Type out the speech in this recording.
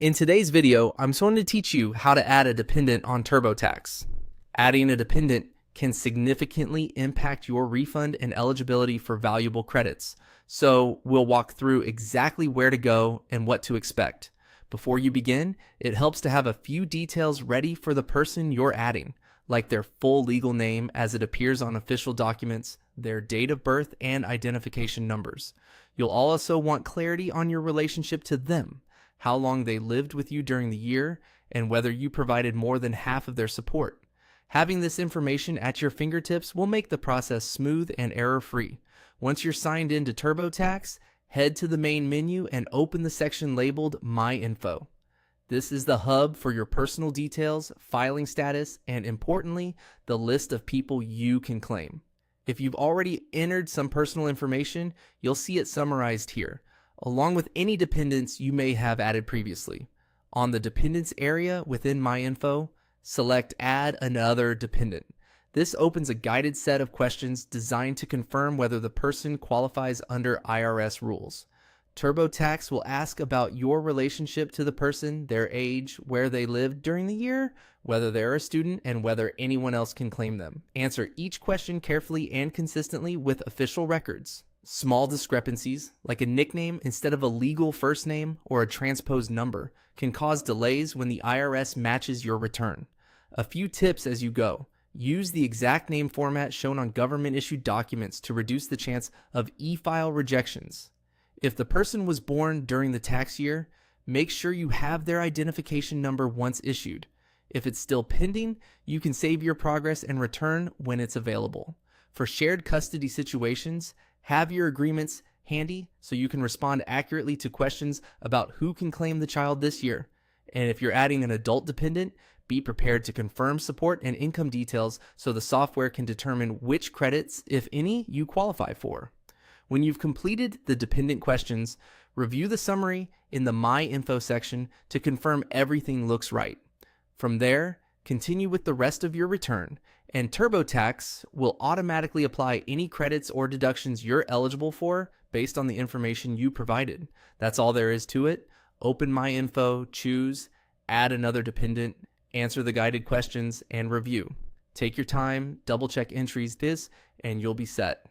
In today's video, I'm going to teach you how to add a dependent on TurboTax. Adding a dependent can significantly impact your refund and eligibility for valuable credits. So we'll walk through exactly where to go and what to expect. Before you begin, it helps to have a few details ready for the person you're adding, like their full legal name as it appears on official documents, their date of birth, and identification numbers. You'll also want clarity on your relationship to them, how long they lived with you during the year, and whether you provided more than half of their support. Having this information at your fingertips will make the process smooth and error-free. Once you're signed into TurboTax, head to the main menu and open the section labeled My Info. This is the hub for your personal details, filing status, and importantly, the list of people you can claim. If you've already entered some personal information, you'll see it summarized here, along with any dependents you may have added previously. On the Dependents area within My Info, select Add Another Dependent. This opens a guided set of questions designed to confirm whether the person qualifies under IRS rules. TurboTax will ask about your relationship to the person, their age, where they lived during the year, whether they're a student, and whether anyone else can claim them. Answer each question carefully and consistently with official records. Small discrepancies, like a nickname instead of a legal first name or a transposed number, can cause delays when the IRS matches your return. A few tips as you go. Use the exact name format shown on government-issued documents to reduce the chance of e-file rejections. If the person was born during the tax year, make sure you have their identification number once issued. If it's still pending, you can save your progress and return when it's available. For shared custody situations, have your agreements handy so you can respond accurately to questions about who can claim the child this year. And if you're adding an adult dependent, be prepared to confirm support and income details so the software can determine which credits, if any, you qualify for. When you've completed the dependent questions, review the summary in the My Info section to confirm everything looks right. From there, continue with the rest of your return, and TurboTax will automatically apply any credits or deductions you're eligible for based on the information you provided. That's all there is to it. Open My Info, choose, add another dependent, answer the guided questions, and review. Take your time, double check entries, and you'll be set.